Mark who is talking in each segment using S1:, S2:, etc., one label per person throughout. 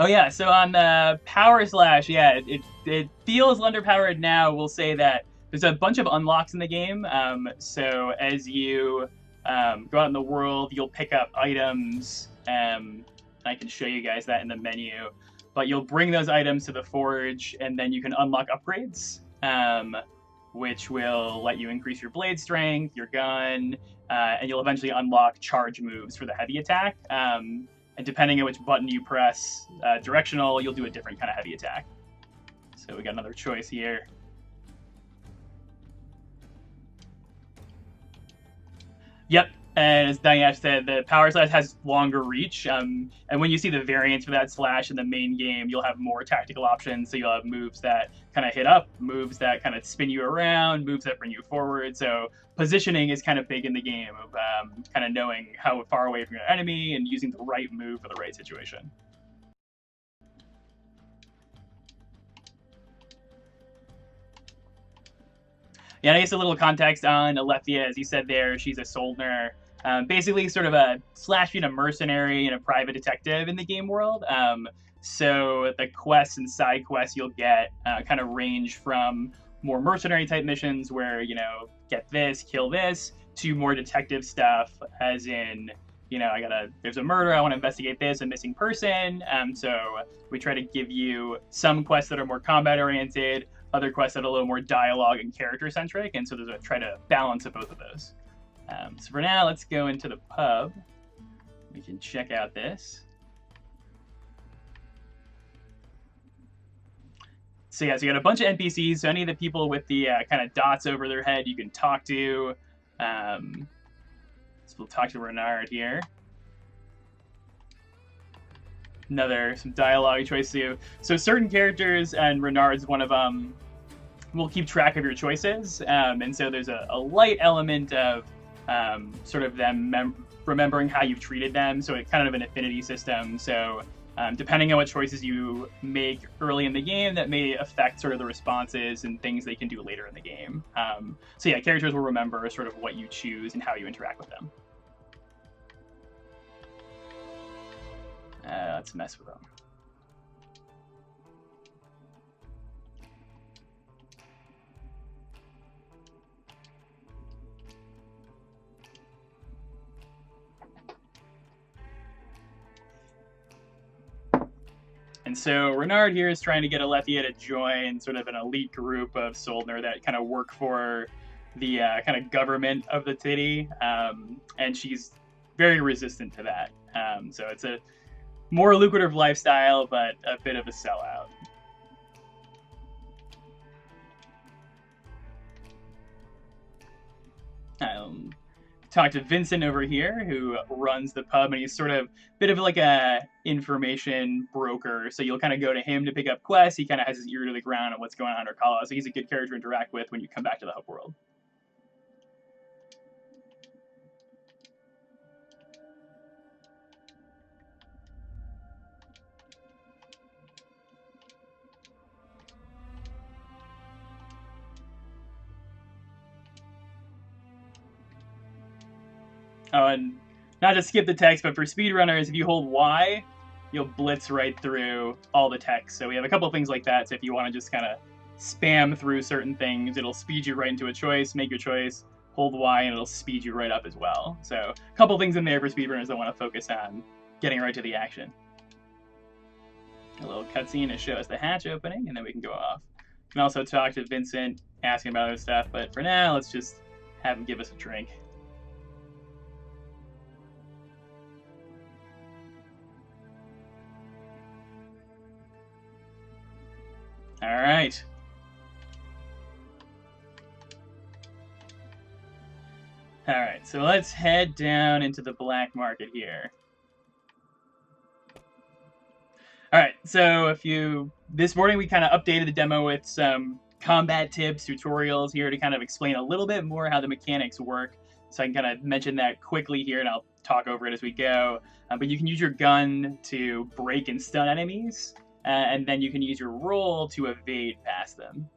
S1: Oh yeah, so on the power slash, yeah, it feels underpowered now. We'll say that there's a bunch of unlocks in the game. So as you go out in the world, you'll pick up items. I can show you guys that in the menu. But you'll bring those items to the forge, and then you can unlock upgrades, which will let you increase your blade strength, your gun, and you'll eventually unlock charge moves for the heavy attack. And depending on which button you press, directional, you'll do a different kind of heavy attack. So we got another choice here. Yep, and as Diane said, the power slash has longer reach. And when you see the variants for that slash in the main game, you'll have more tactical options. So you'll have moves that kind of hit up, moves that kind of spin you around, moves that bring you forward. So positioning is kind of big in the game of kind of knowing how far away from your enemy and using the right move for the right situation. Yeah, and I guess a little context on Alethea, as you said there, she's a Soldner. Basically, sort of a slash being a mercenary and a private detective in the game world. So the quests and side quests you'll get kind of range from more mercenary type missions where, get this, kill this, to more detective stuff, as in, there's a murder, I want to investigate this, a missing person. So we try to give you some quests that are more combat oriented, other quests that are a little more dialogue and character centric, and so there's a try to balance of both of those. So for now, let's go into the pub. We can check out this. So yeah, so you got a bunch of NPCs. So any of the people with the kind of dots over their head, you can talk to. So we'll talk to Renard here. Some dialogue choice too. So certain characters, and Renard's one of them, will keep track of your choices. And so there's a light element of sort of them remembering how you've treated them. So it's kind of an affinity system. So depending on what choices you make early in the game, that may affect sort of the responses and things they can do later in the game. So yeah, characters will remember sort of what you choose and how you interact with them. Let's mess with them. And so Renard here is trying to get Alethea to join sort of an elite group of Soldner that kind of work for the kind of government of the city, and she's very resistant to that. So it's a more lucrative lifestyle, but a bit of a sellout. Talk to Vincent over here, who runs the pub, and he's sort of a bit of like a information broker. So you'll kind of go to him to pick up quests. He kind of has his ear to the ground on what's going on in Urkala, so he's a good character to interact with when you come back to the hub world. Oh, and not to skip the text, but for speedrunners, if you hold Y, you'll blitz right through all the text. So we have a couple of things like that. So if you want to just kind of spam through certain things, it'll speed you right into a choice, make your choice, hold Y, and it'll speed you right up as well. So a couple things in there for speedrunners that want to focus on getting right to the action. A little cutscene to show us the hatch opening, and then we can go off. We can also talk to Vincent, asking about other stuff, but for now, let's just have him give us a drink. All right. All right, so let's head down into the black market here. All right, so this morning we kind of updated the demo with some combat tips, tutorials here to kind of explain a little bit more how the mechanics work. So I can kind of mention that quickly here, and I'll talk over it as we go. But you can use your gun to break and stun enemies. And then you can use your roll to evade past them.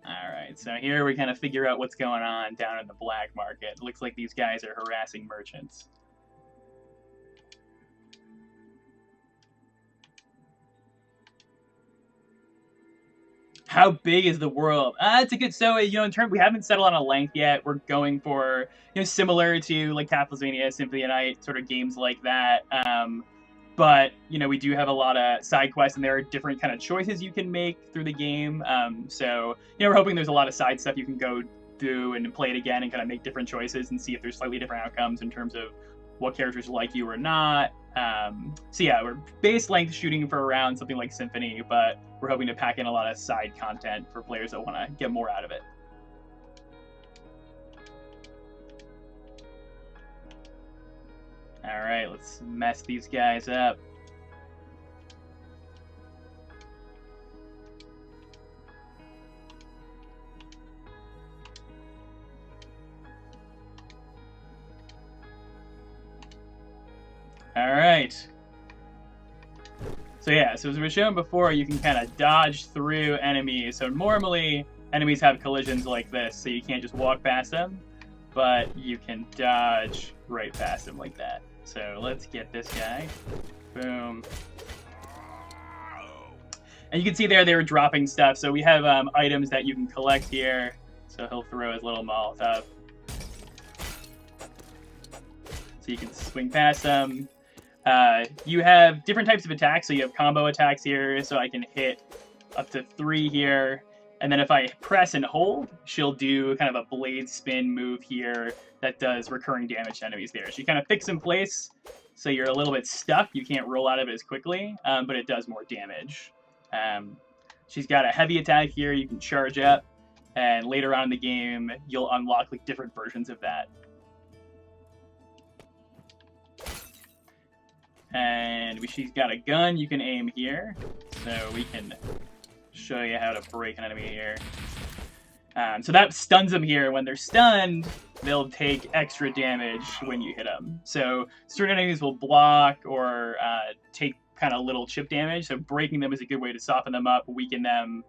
S1: All right, right, so here we kind of figure out what's going on down in the black market. It looks like these guys are harassing merchants. How big is the world? It's a good. So in turn, we haven't settled on a length yet. We're going for similar to like Castlevania, Symphony of Night, sort of games like that. But we do have a lot of side quests, and there are different kind of choices you can make through the game. So we're hoping there's a lot of side stuff you can go through and play it again and kind of make different choices and see if there's slightly different outcomes in terms of what characters like you or not. So yeah, we're base length shooting for around something like Symphony, but we're hoping to pack in a lot of side content for players that want to get more out of it. All right, let's mess these guys up. All right. So yeah, so as we were shown before, you can kind of dodge through enemies. So normally enemies have collisions like this, so you can't just walk past them, but you can dodge right past them like that. So let's get this guy. Boom. And you can see there they were dropping stuff. So we have items that you can collect here. So he'll throw his little Molotov. So you can swing past them. You have different types of attacks. So you have combo attacks here. So I can hit up to 3 here. And then if I press and hold, she'll do kind of a blade spin move here that does recurring damage to enemies there. She kind of fixes in place, so you're a little bit stuck. You can't roll out of it as quickly, but it does more damage. She's got a heavy attack here you can charge up, and later on in the game, you'll unlock like different versions of that. And she's got a gun you can aim here, so we can show you how to break an enemy here. So that stuns them here. When they're stunned, they'll take extra damage when you hit them. So certain enemies will block or take kind of little chip damage. So breaking them is a good way to soften them up, weaken them.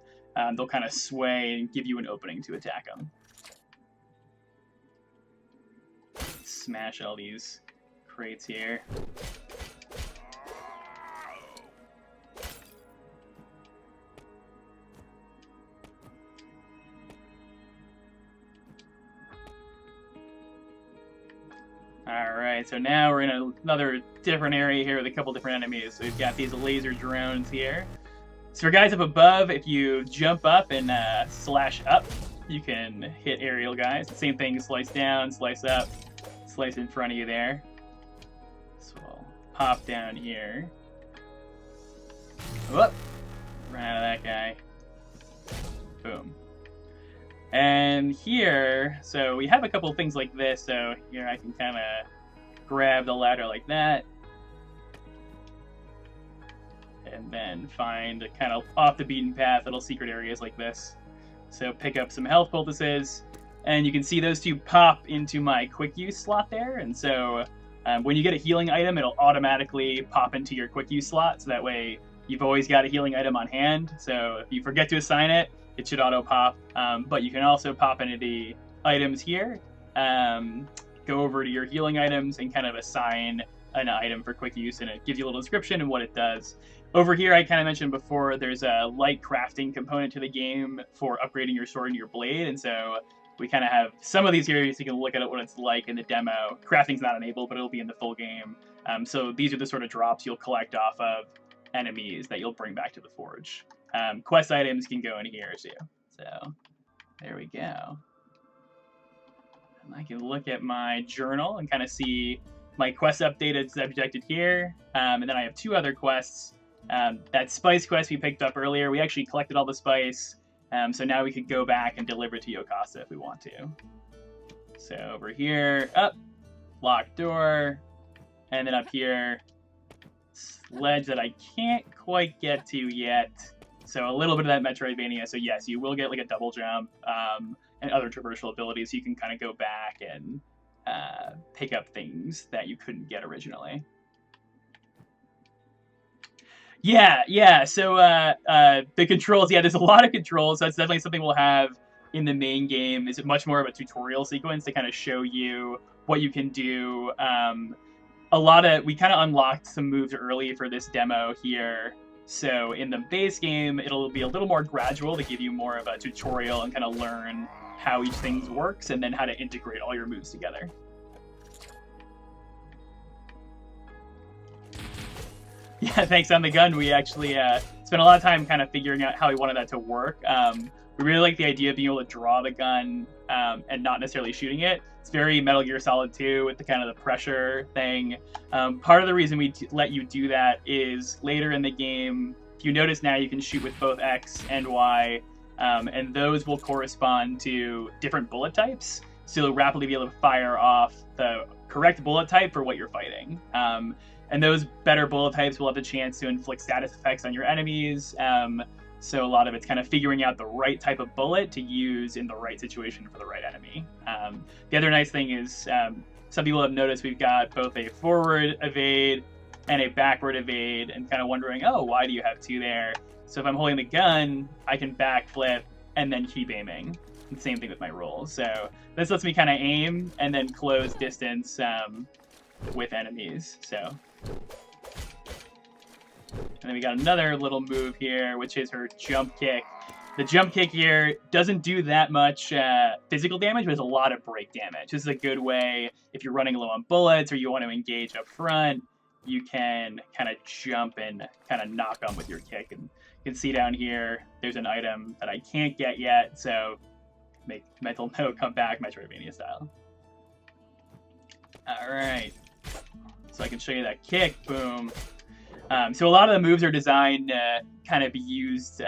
S1: They'll kind of sway and give you an opening to attack them. Smash all these crates here. Alright, so now we're in another different area here with a couple different enemies. So we've got these laser drones here. So for guys up above, if you jump up and slash up, you can hit aerial guys. Same thing, slice down, slice up, slice in front of you there. So we'll pop down here. Whoop! Run out of that guy. Boom. And here, so we have a couple things like this, so here I can kind of grab the ladder like that. And then find a kind of off the beaten path little secret areas like this. So pick up some health poultices, and you can see those two pop into my quick use slot there. And so when you get a healing item, it'll automatically pop into your quick use slot, so that way you've always got a healing item on hand. So if you forget to assign it, it should auto pop, but you can also pop into the items here, go over to your healing items and kind of assign an item for quick use, and it gives you a little description and what it does. Over here, I kind of mentioned before, there's a light crafting component to the game for upgrading your sword and your blade, and so we kind of have some of these here so you can look at what it's like in the demo. Crafting's not enabled, but it'll be in the full game. So these are the sort of drops you'll collect off of enemies that you'll bring back to the forge. Quest items can go in here too. So there we go. And I can look at my journal and kind of see my quest updated subjected here. And then I have 2 other quests. That spice quest we picked up earlier, we actually collected all the spice. So now we could go back and deliver it to Yokasta if we want to. So over here, up, locked door, and then up here, ledge that I can't quite get to yet. So a little bit of that Metroidvania. So yes, you will get like a double jump and other traversal abilities. So you can kind of go back and pick up things that you couldn't get originally. Yeah. So the controls, there's a lot of controls. That's definitely something we'll have in the main game is much more of a tutorial sequence to kind of show you what you can do. We kind of unlocked some moves early for this demo here. So in the base game, it'll be a little more gradual to give you more of a tutorial and kind of learn how each thing works and then how to integrate all your moves together. Yeah, thanks on the gun. We actually spent a lot of time kind of figuring out how we wanted that to work. We really like the idea of being able to draw the gun and not necessarily shooting it. It's very Metal Gear Solid 2 with the kind of the pressure thing. Part of the reason we let you do that is later in the game, if you notice now, you can shoot with both X and Y, and those will correspond to different bullet types. So you'll rapidly be able to fire off the correct bullet type for what you're fighting. And those better bullet types will have the chance to inflict status effects on your enemies. So a lot of it's kind of figuring out the right type of bullet to use in the right situation for the right enemy. The other nice thing is some people have noticed we've got both a forward evade and a backward evade and kind of wondering, oh, why do you have two there? So if I'm holding the gun, I can backflip and then keep aiming. And same thing with my rolls. So this lets me kind of aim and then close distance with enemies. So. And then we got another little move here, which is her jump kick. The jump kick here doesn't do that much physical damage, but it's a lot of break damage. This is a good way, if you're running low on bullets or you want to engage up front, you can kind of jump and kind of knock them with your kick. And you can see down here, there's an item that I can't get yet, so make mental note, come back, Metroidvania style. All right. So I can show you that kick, boom. So a lot of the moves are designed to kind of be used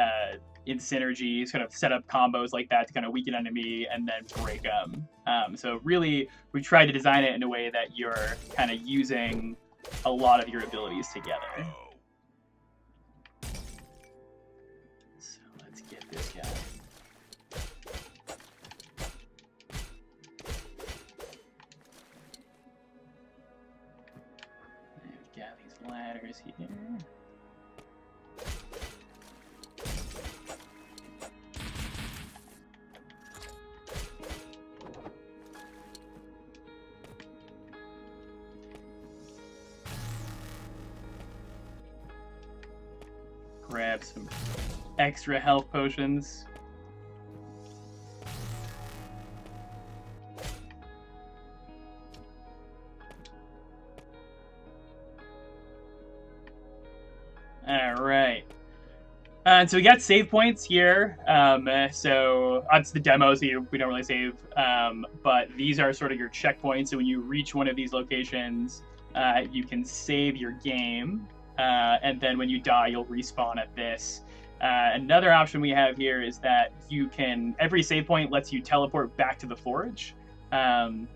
S1: in synergies, kind of set up combos like that to kind of weaken enemy and then break them. So really, we tried to design it in a way that you're kind of using a lot of your abilities together. So let's get this guy. Ladders here. Grab some extra health potions. All right. So we got save points here. So that's the demo, so we don't really save. But these are sort of your checkpoints. So when you reach one of these locations, you can save your game. And then when you die, you'll respawn at this. Another option we have here is that you can, every save point lets you teleport back to the forge. And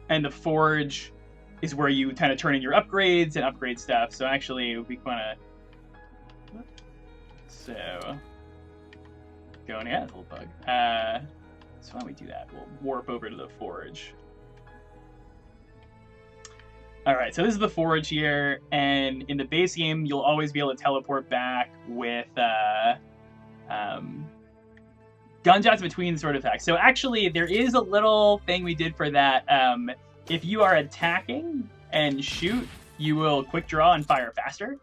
S1: the forge is where you kind of turn in your upgrades and upgrade stuff. So actually, we want to... So, going, yeah, it's a little bug. So why don't we do that? We'll warp over to the forge. All right, so this is the forge here, and in the base game, you'll always be able to teleport back with gunshots between sword attacks. So actually, there is a little thing we did for that. If you are attacking and shoot, you will quick draw and fire faster.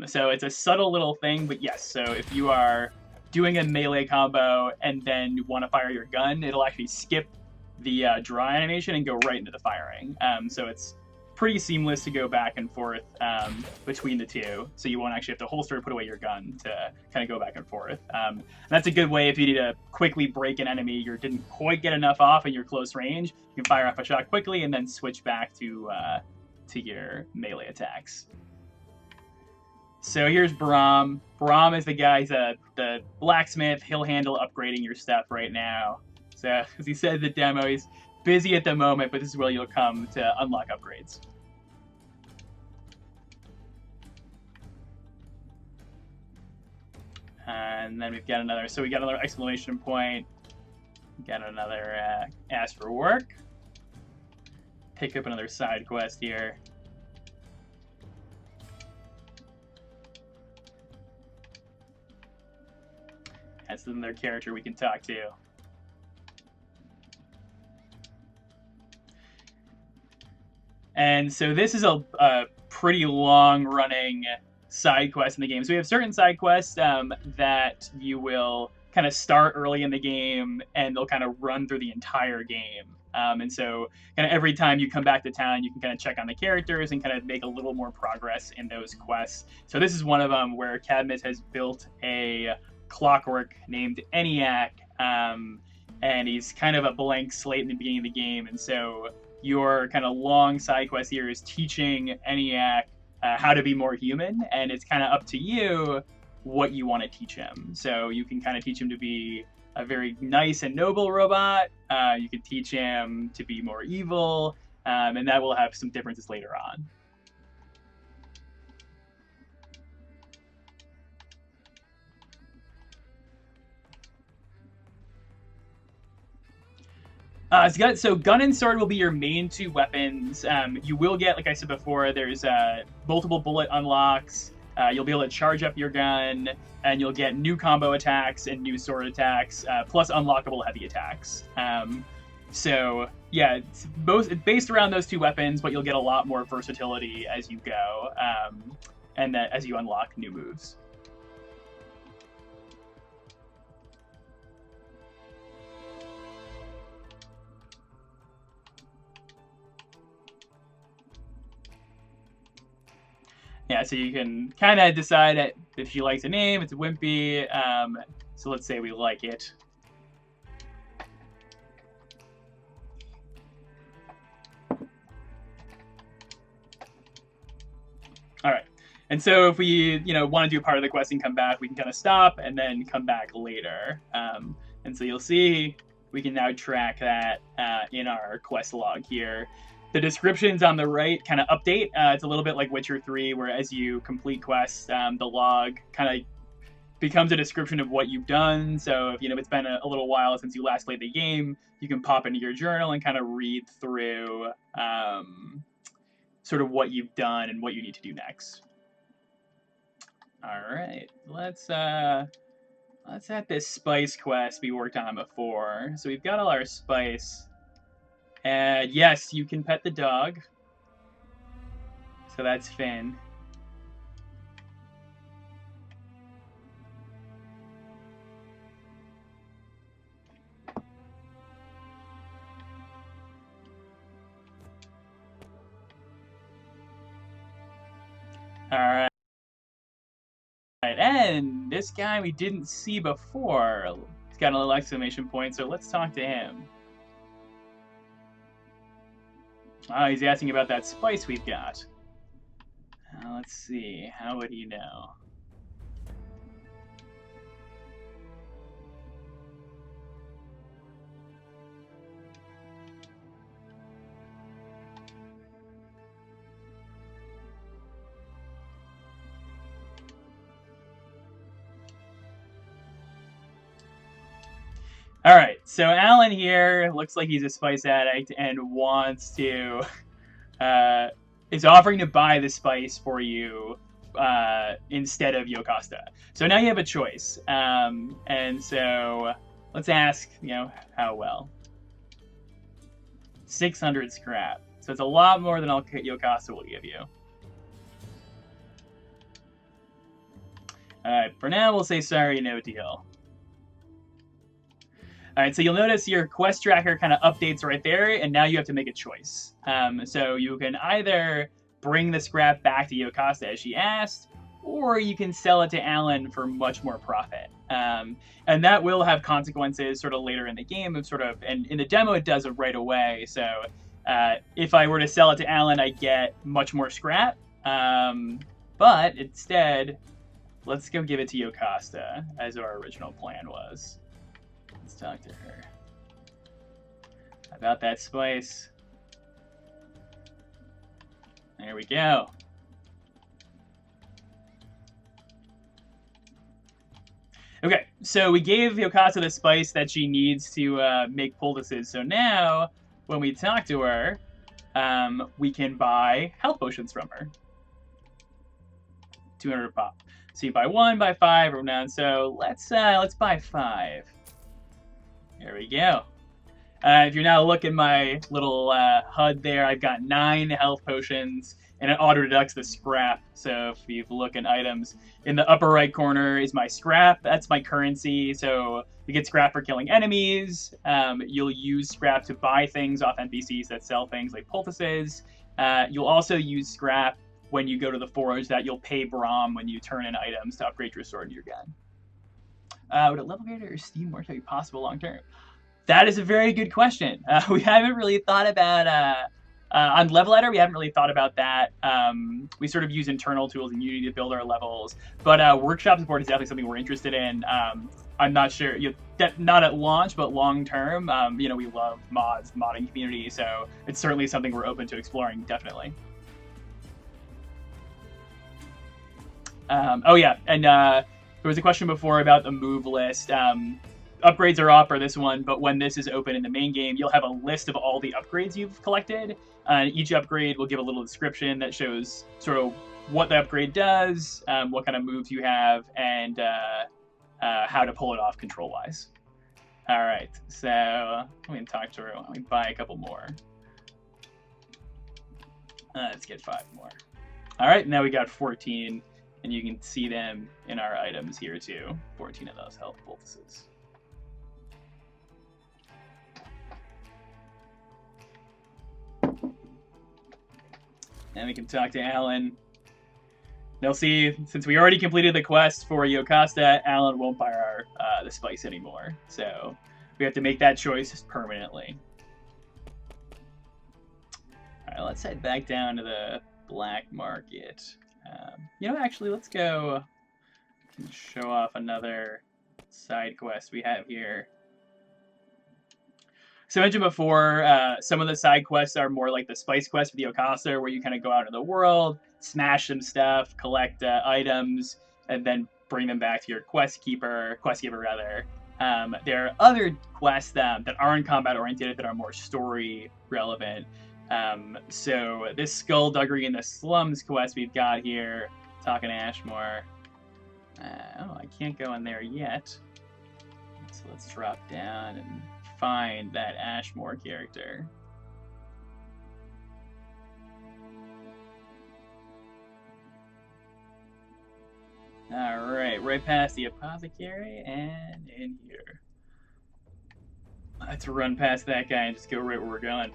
S1: So it's a subtle little thing, but yes, so if you are doing a melee combo and then you want to fire your gun, it'll actually skip the draw animation and go right into the firing. So it's pretty seamless to go back and forth between the two, so you won't actually have to holster or put away your gun to kind of go back and forth. And that's a good way if you need to quickly break an enemy, you didn't quite get enough off in your close range, you can fire off a shot quickly and then switch back to your melee attacks. So here's Brahm. Brahm is the guy, he's the blacksmith. He'll handle upgrading your stuff right now. So, as he said in the demo, he's busy at the moment, but this is where you'll come to unlock upgrades. And then we've got another, so we got another exclamation point. We got another ask for work. Pick up another side quest here. That's another character we can talk to. And so this is a pretty long-running side quest in the game. So we have certain side quests that you will kind of start early in the game, and they'll kind of run through the entire game. And so kind of every time you come back to town, you can kind of check on the characters and kind of make a little more progress in those quests. So this is one of them where Cadmus has built a clockwork named ENIAC, and he's kind of a blank slate in the beginning of the game. And so your kind of long side quest here is teaching ENIAC how to be more human, and it's kind of up to you what you want to teach him. So you can kind of teach him to be a very nice and noble robot. You can teach him to be more evil, and that will have some differences later on. So gun and sword will be your main two weapons. You will get, like I said before, there's multiple bullet unlocks. You'll be able to charge up your gun, and you'll get new combo attacks and new sword attacks, plus unlockable heavy attacks. So yeah, it's based around those two weapons, but you'll get a lot more versatility as you go, and as you unlock new moves. Yeah, so you can kind of decide if she likes a name. It's a Wimpy. So let's say we like it. All right. And so if we, want to do part of the quest and come back, we can kind of stop and then come back later. And so you'll see we can now track that in our quest log here. The descriptions on the right kind of update. It's a little bit like Witcher 3, where as you complete quests, the log kind of becomes a description of what you've done. So if it's been a little while since you last played the game, you can pop into your journal and kind of read through sort of what you've done and what you need to do next. All right, let's add this spice quest we worked on before. So we've got all our spice. And yes, you can pet the dog. So that's Finn. All right. And this guy we didn't see before. He's got a little exclamation point, so let's talk to him. Oh, he's asking about that spice we've got. Let's see. How would he know? All right, so Alan here looks like he's a spice addict and wants to, is offering to buy the spice for you instead of Yocasta. So now you have a choice. And so let's ask, how well. 600 scrap. So it's a lot more than Yocasta will give you. All right, for now we'll say sorry, no deal. All right, so you'll notice your quest tracker kind of updates right there, and now you have to make a choice. So you can either bring the scrap back to Yocasta as she asked, or you can sell it to Alan for much more profit. And that will have consequences sort of later in the game, and in the demo it does it right away. So if I were to sell it to Alan, I get much more scrap. But instead, let's go give it to Yocasta, as our original plan was. Let's talk to her about that spice. There we go. Okay, so we gave Yocasta the spice that she needs to make poultices. So now, when we talk to her, we can buy health potions from her. 200 pop. So you buy 1, buy 5, or down. So let's buy 5. There we go. If you're now looking at my little HUD there, I've got 9 health potions, and it auto deducts the scrap. So if you look at items, in the upper right corner is my scrap. That's my currency. So you get scrap for killing enemies. You'll use scrap to buy things off NPCs that sell things like poultices. You'll also use scrap when you go to the forge that you'll pay Brahm when you turn in items to upgrade your sword and your gun. Would a level grader or Steam work be possible long term? That is a very good question. We haven't really thought about on Level Editor. We haven't really thought about that. We sort of use internal tools in Unity to build our levels, but workshop support is definitely something we're interested in. I'm not sure, not at launch, but long term. We love mods, modding community, so it's certainly something we're open to exploring. Definitely. Oh yeah, and there was a question before about the move list. Upgrades are off for this one, but when this is open in the main game, you'll have a list of all the upgrades you've collected. Each upgrade will give a little description that shows sort of what the upgrade does, what kind of moves you have, and how to pull it off control-wise. All right, so let me talk through. Let me buy a couple more. Let's get 5 more. All right, now we got 14. And you can see them in our items here too. 14 of those health poultices. And we can talk to Alan. They'll see, since we already completed the quest for Yocasta, Alan won't buy our the spice anymore. So we have to make that choice permanently. All right, let's head back down to the black market. Actually, let's go and show off another side quest we have here. So I mentioned before, some of the side quests are more like the spice quest for the Yocasta, where you kind of go out into the world, smash some stuff, collect items, and then bring them back to your quest keeper rather. There are other quests that aren't combat oriented that are more story relevant. So this Skullduggery in the Slums quest we've got here, talking to Ashmore. I can't go in there yet. So let's drop down and find that Ashmore character. Alright, right past the apothecary and in here. Let's run past that guy and just go right where we're going.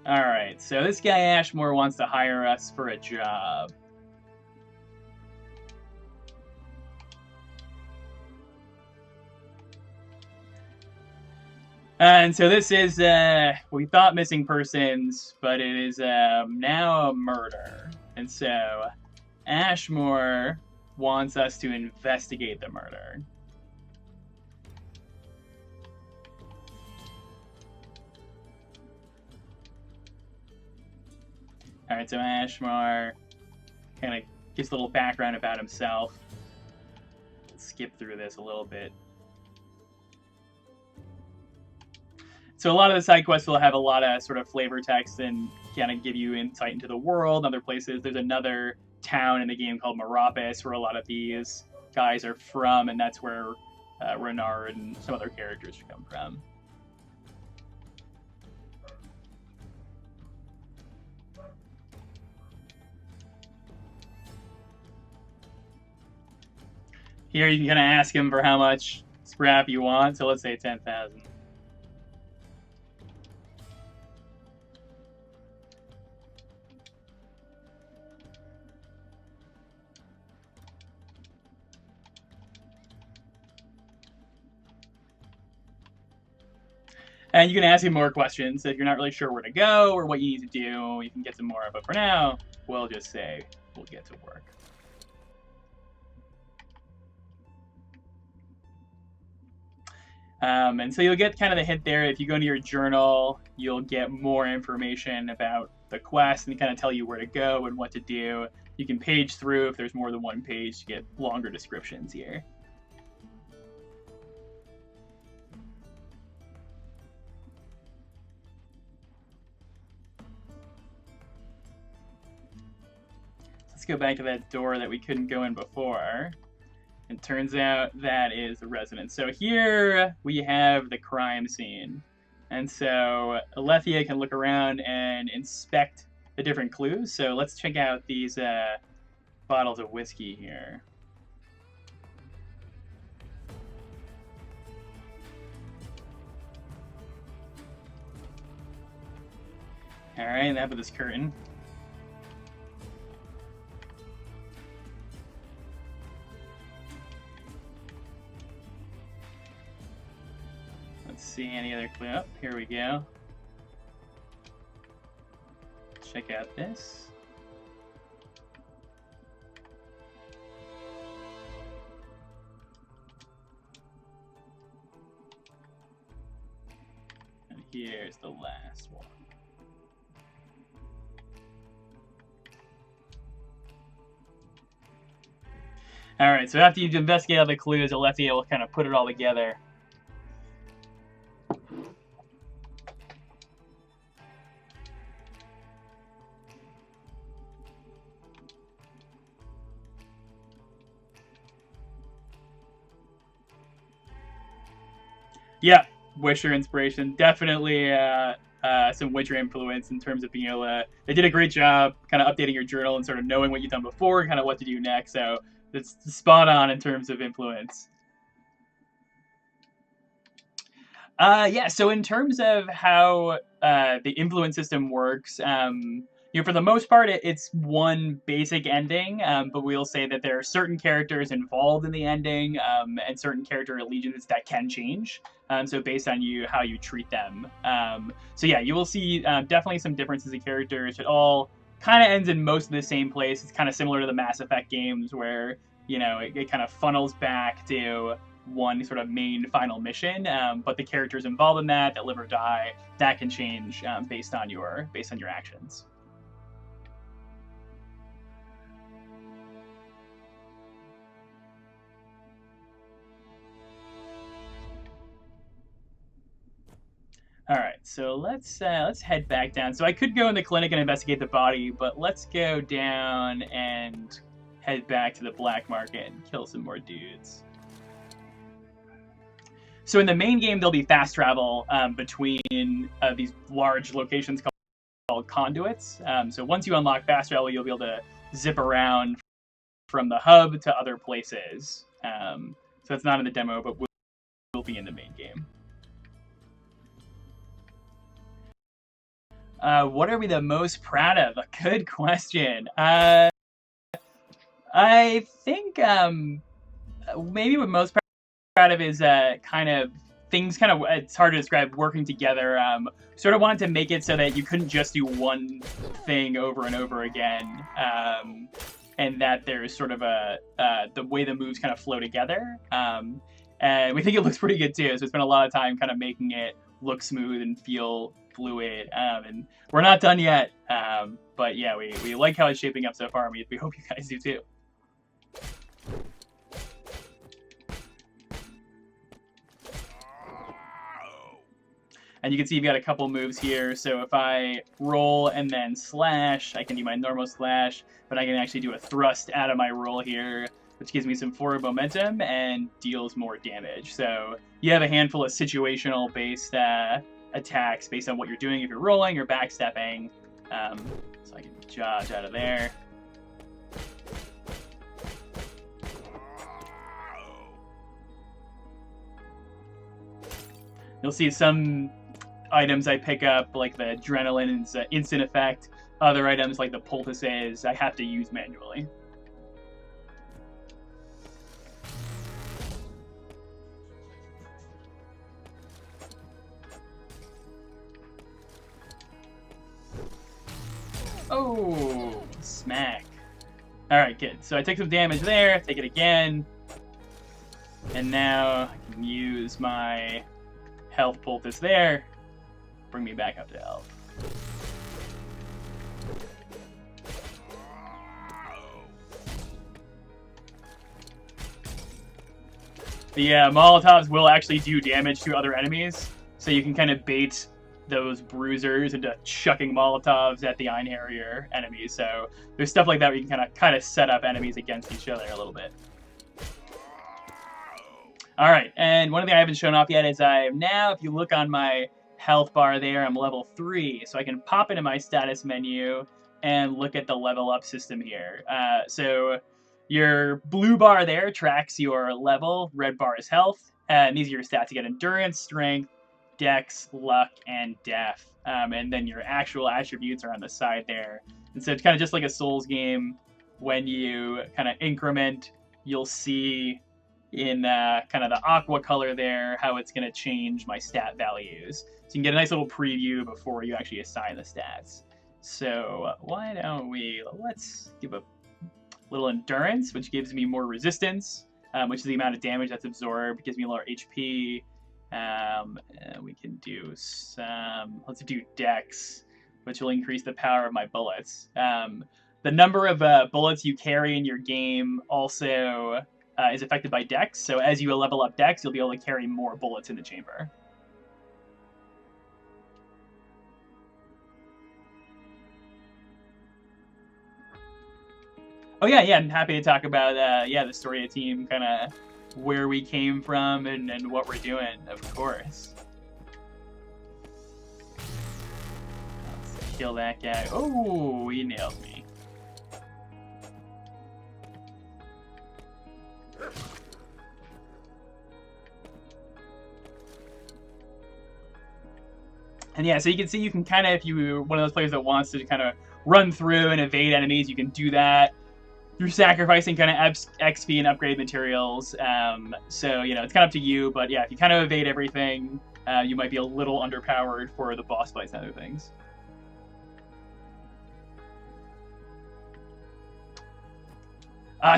S1: Alright, so this guy Ashmore wants to hire us for a job. And so this is, we thought missing persons, but it is now a murder. And so Ashmore wants us to investigate the murder. All right, so Ashmore kind of gives a little background about himself. Let's skip through this a little bit. So a lot of the side quests will have a lot of sort of flavor text and kind of give you insight into the world. Other places, there's another town in the game called Meropis where a lot of these guys are from, and that's where Renard and some other characters come from. Here you can kind of ask him for how much scrap you want. So let's say 10,000. And you can ask him more questions. So if you're not really sure where to go or what you need to do, you can get some more. But for now, we'll just say we'll get to work. And so you'll get kind of the hint there. If you go into your journal, you'll get more information about the quest and kind of tell you where to go and what to do. You can page through if there's more than one page to get longer descriptions here. go back to that door that we couldn't go in before. It turns out that is the residence. So here we have the crime scene. And so Alethea can look around and inspect the different clues. So let's check out these bottles of whiskey here. All right, that with this curtain. Let's see any other clue. Oh, here we go. Check out this. And here's the last one. All right, so after you've investigated all the clues, Alethea will kind of put it all together. Yeah, Witcher inspiration. Definitely some Witcher influence in terms of being able to... They did a great job kind of updating your journal and sort of knowing what you've done before, kind of what to do next. So it's spot on in terms of influence. Yeah, so in terms of how the influence system works, you know, for the most part, it's one basic ending, but we'll say that there are certain characters involved in the ending and certain character allegiances that can change. So based on how you treat them. So yeah, you will see definitely some differences in characters. It all kind of ends in most of the same place. It's kind of similar to the Mass Effect games where, you know, it kind of funnels back to one sort of main final mission, but the characters involved in that live or die, that can change based on your actions. All right, so let's head back down. So I could go in the clinic and investigate the body, but let's go down and head back to the black market and kill some more dudes. So in the main game, there'll be fast travel between these large locations called conduits. So once you unlock fast travel, you'll be able to zip around from the hub to other places. So it's not in the demo, but will be in the main game. What are we the most proud of? A good question. I think maybe what most proud of is kind of things kind of, it's hard to describe, working together. Sort of wanted to make it so that you couldn't just do one thing over and over again. And that there's sort of the way the moves kind of flow together. And we think it looks pretty good too. So we spent a lot of time kind of making it look smooth and feel fluid. And we're not done yet. But yeah, we like how it's shaping up so far. We hope you guys do too. And you can see you've got a couple moves here. So if I roll and then slash, I can do my normal slash, but I can actually do a thrust out of my roll here, which gives me some forward momentum and deals more damage. So you have a handful of situational based attacks based on what you're doing. If you're rolling or backstepping, so I can dodge out of there. You'll see some items I pick up, like the adrenaline's instant effect. Other items, like the poultices, I have to use manually. Oh, smack. Alright, good. So I took some damage there, take it again. And now I can use my health poultice there. Bring me back up to health. The Molotovs will actually do damage to other enemies, so you can kind of bait those bruisers into chucking Molotovs at the Einherjar enemies. So there's stuff like that where you can kind of set up enemies against each other a little bit. All right, and one thing I haven't shown off yet is now, if you look on my health bar there, I'm level 3, so I can pop into my status menu and look at the level up system here. So your blue bar there tracks your level, red bar is health, and these are your stats. You get endurance, strength, dex, luck, and death, and then your actual attributes are on the side there. And so it's kind of just like a Souls game. When you kind of increment, you'll see in kind of the aqua color there how it's going to change my stat values. So you can get a nice little preview before you actually assign the stats. So why don't let's give a little endurance, which gives me more resistance, which is the amount of damage that's absorbed, gives me a lower HP. We can do let's do dex, which will increase the power of my bullets. The number of bullets you carry in your game also is affected by dex, so as you level up dex, you'll be able to carry more bullets in the chamber. Oh yeah, I'm happy to talk about the story of the team, kind of where we came from and what we're doing, of course. Let's kill that guy. Oh, he nailed me. And yeah, so you can see, you can kind of, if you're one of those players that wants to kind of run through and evade enemies, you can do that. You're sacrificing kind of XP and upgrade materials. So, you know, it's kind of up to you. But yeah, if you kind of evade everything, you might be a little underpowered for the boss fights and other things.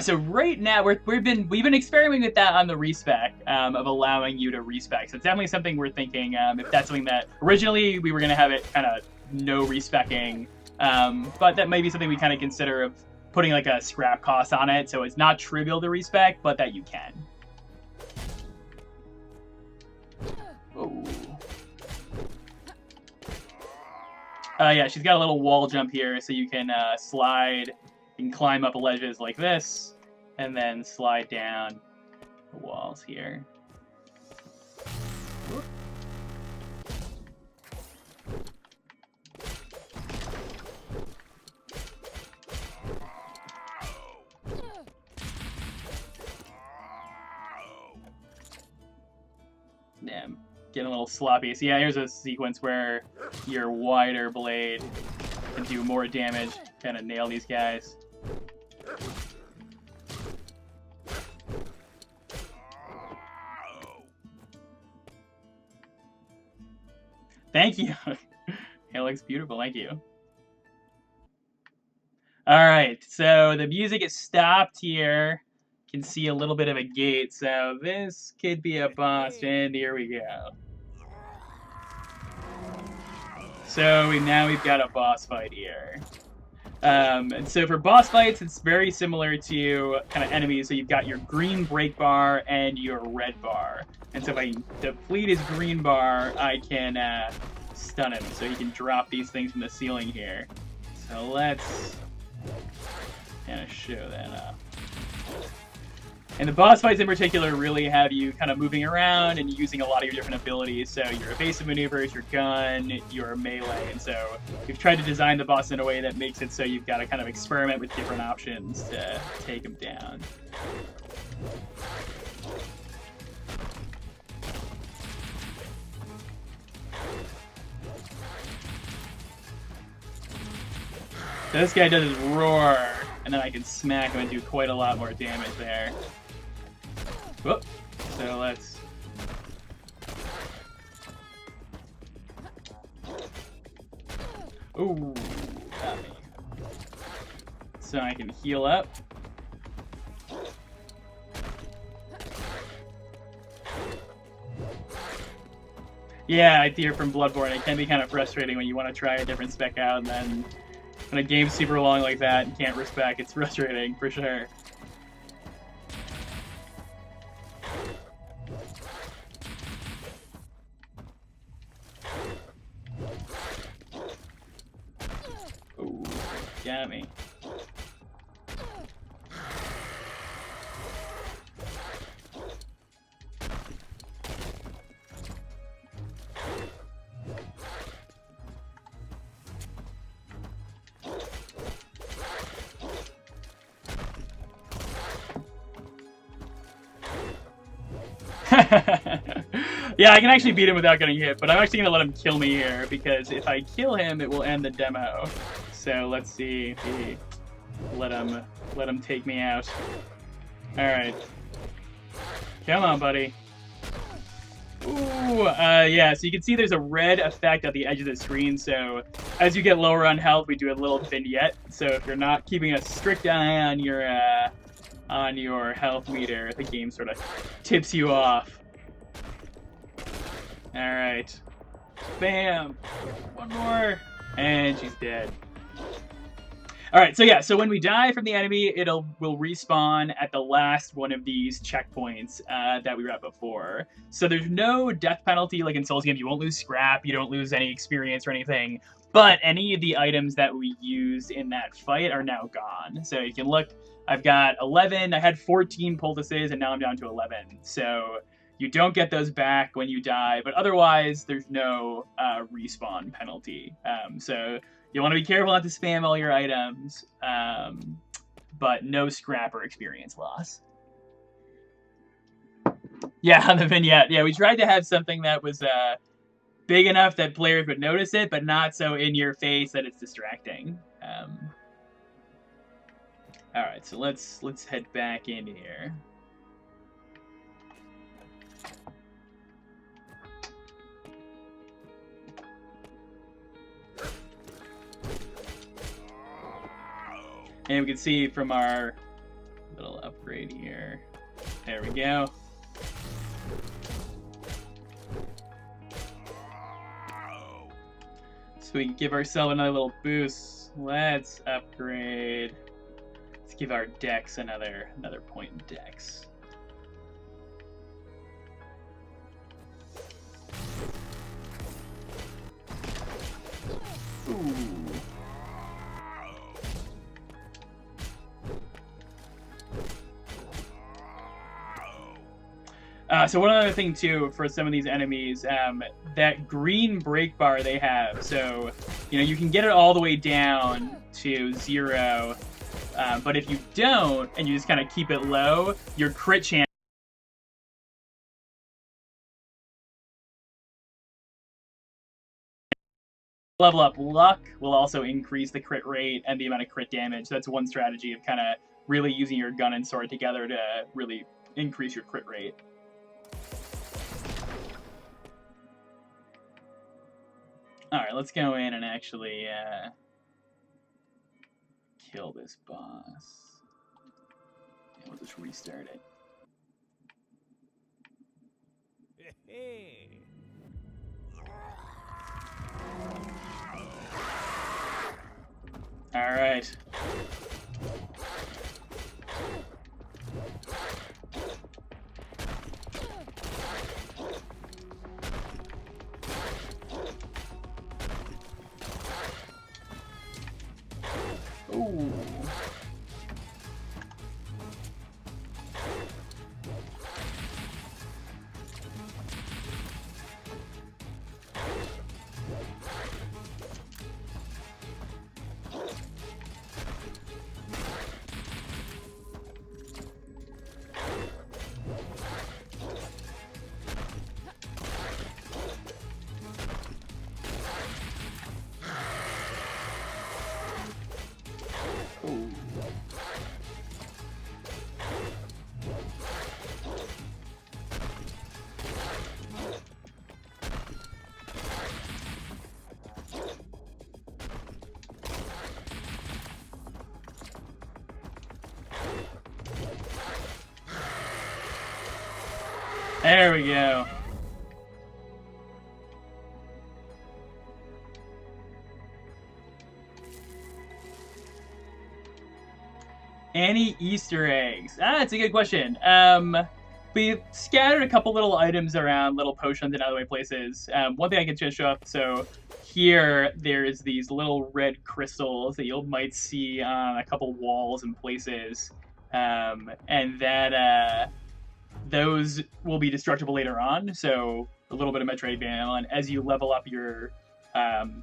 S1: So right now we've been experimenting with that on the respec, of allowing you to respec. So it's definitely something we're thinking, if that's something that originally we were going to have it kind of no respecing, but that may be something we kind of consider of putting like a scrap cost on it, so it's not trivial to respec, but that you can. Oh. Yeah, she's got a little wall jump here, so you can slide. You can climb up ledges like this, and then slide down the walls here. Whoop. Damn, getting a little sloppy. So yeah, here's a sequence where your wider blade can do more damage, kind of nail these guys. Thank you. It looks beautiful. Thank you. All right, so the music is stopped here. You can see a little bit of a gate, so this could be a boss, and here we go. So now we've got a boss fight here. And so for boss fights, it's very similar to kind of enemies. So you've got your green break bar and your red bar. And so if I deplete his green bar, I can stun him. So he can drop these things from the ceiling here. So let's kind of show that up. And the boss fights in particular really have you kind of moving around and using a lot of your different abilities. So your evasive maneuvers, your gun, your melee. And so we've tried to design the boss in a way that makes it so you've got to kind of experiment with different options to take him down. So this guy does his roar, and then I can smack him and do quite a lot more damage there. Whoop. So let's... Ooh, got me. So I can heal up. Yeah, I hear from Bloodborne, it can be kind of frustrating when you want to try a different spec out, and then when a game's super long like that and can't respec, it's frustrating, for sure. got me.
S2: Yeah, I can actually beat him without getting hit, but I'm actually gonna let him kill me here, because if I kill him, it will end the demo. So let's see. Let him take me out. Alright. Come on, buddy. Ooh, yeah, so you can see there's a red effect at the edge of the screen, so as you get lower on health, we do a little vignette. So if you're not keeping a strict eye on your health meter, the game sort of tips you off. Alright. Bam! One more! And she's dead. Alright, so yeah, so when we die from the enemy, will respawn at the last one of these checkpoints that we were at before. So there's no death penalty like in Souls games. You won't lose scrap, you don't lose any experience or anything, but any of the items that we used in that fight are now gone. So you can look, I've got 11, I had 14 poultices, and now I'm down to 11. So you don't get those back when you die, but otherwise there's no respawn penalty. So you want to be careful not to spam all your items, but no scrap or experience loss. Yeah, on the vignette. Yeah, we tried to have something that was big enough that players would notice it, but not so in your face that it's distracting. All right, so let's head back in here. And we can see from our little upgrade here. There we go. So we can give ourselves another little boost. Let's upgrade. Let's give our dex another point in dex. Ooh. So one other thing too for some of these enemies, that green break bar they have. So you can get it all the way down to 0, but if you don't and you just kind of keep it low, your crit chance. Level up luck will also increase the crit rate and the amount of crit damage. That's one strategy of kind of really using your gun and sword together to really increase your crit rate. Alright, let's go in and actually kill this boss. And we'll just restart it. Alright. Ooh. There we go. Any Easter eggs? That's a good question. We scattered a couple little items around, little potions in other places. One thing I can just show up. So here there's these little red crystals that you might see on a couple walls and places, and that those will be destructible later on. So a little bit of Metroidvania, and as you level up your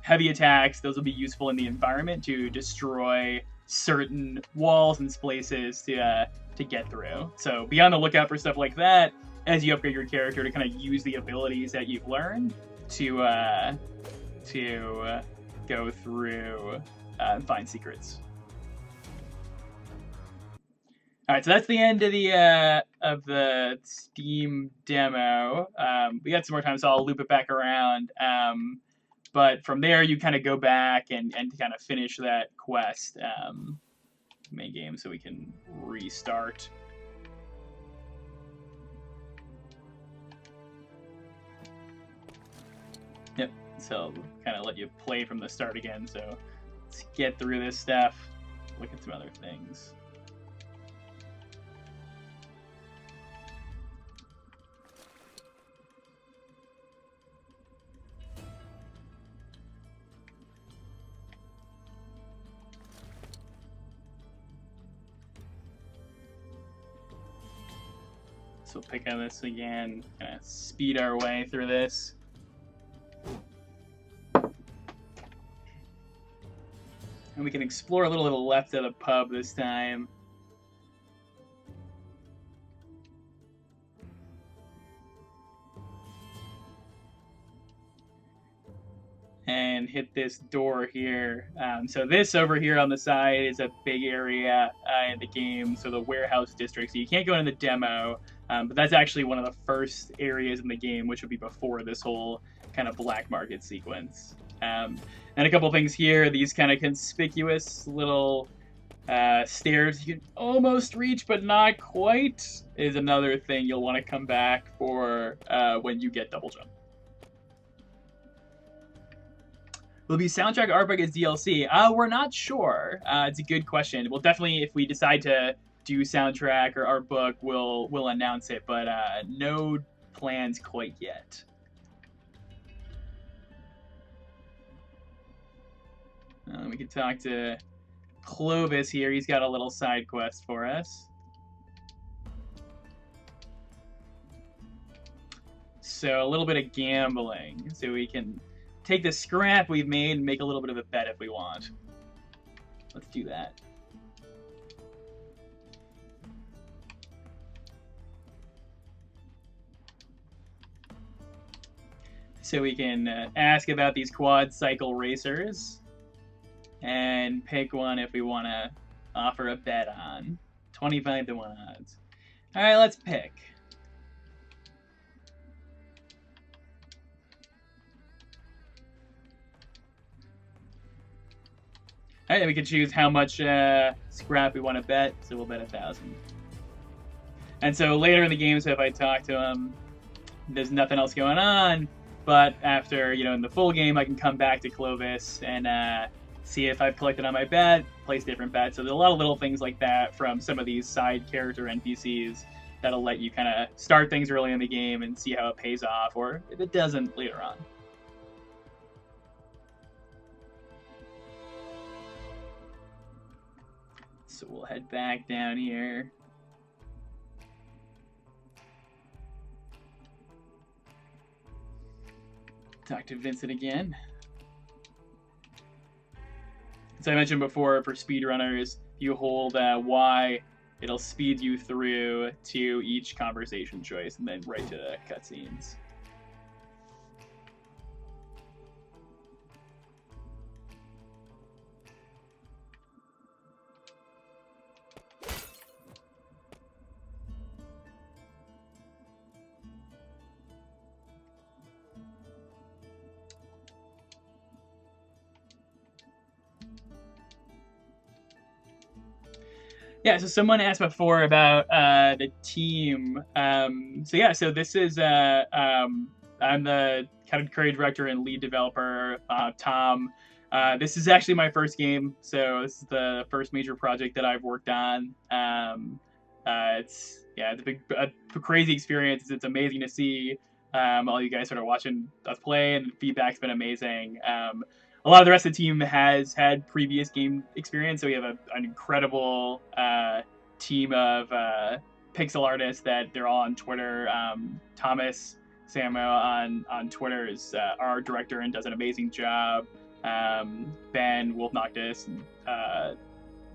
S2: heavy attacks, those will be useful in the environment to destroy certain walls and places to get through. So be on the lookout for stuff like that as you upgrade your character to kind of use the abilities that you've learned to go through and find secrets. All right, so that's the end of the Steam demo. We got some more time, so I'll loop it back around. But from there, you kind of go back and kind of finish that quest main game, so we can restart. Yep. So kind of let you play from the start again. So let's get through this stuff. Look at some other things. So we'll pick on this again, kind of speed our way through this. And we can explore a little to the left of the pub this time. And hit this door here. So this over here on the side is a big area in the game, so the warehouse district. So you can't go into the demo, but that's actually one of the first areas in the game, which would be before this whole kind of black market sequence. And a couple things here, these kind of conspicuous little stairs you can almost reach, but not quite, is another thing you'll want to come back for when you get double jump. Will be soundtrack art book as DLC? We're not sure. It's a good question. We'll definitely, if we decide to do soundtrack or art book, we'll announce it, but no plans quite yet. We can talk to Clovis here. He's got a little side quest for us. So a little bit of gambling. So we can take the scrap we've made and make a little bit of a bet if we want. Let's do that. So we can ask about these quad cycle racers and pick one if we want to offer a bet on. 25 to 1 odds. All right, let's pick. All right, we can choose how much scrap we want to bet, so we'll bet 1,000. And so later in the game, so if I talk to him, there's nothing else going on, but after, in the full game, I can come back to Clovis and see if I've collected on my bet, place different bets. So there's a lot of little things like that from some of these side character NPCs that'll let you kind of start things early in the game and see how it pays off, or if it doesn't later on. So we'll head back down here. Talk to Vincent again. As I mentioned before, for speedrunners, you hold Y, it'll speed you through to each conversation choice and then right to the cutscenes. Yeah, so someone asked before about the team. So this is I'm the kind of creative director and lead developer, Tom. This is actually my first game, so this is the first major project that I've worked on. It's a crazy experience. It's amazing to see all you guys sort of watching us play, and the feedback's been amazing. A lot of the rest of the team has had previous game experience, so we have an incredible team of pixel artists that they're all on Twitter. Thomas Samo on Twitter is our director and does an amazing job. Ben Wolf Noctis,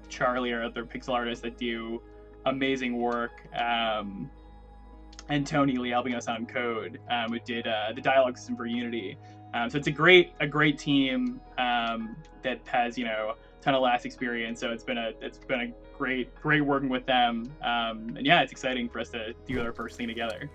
S2: Charlie are other pixel artists that do amazing work. And Tony Lee helping us on code, who did the dialogue system for Unity. So it's a great team that has a ton of last experience. So it's been a great working with them. And yeah, it's exciting for us to do our first thing together.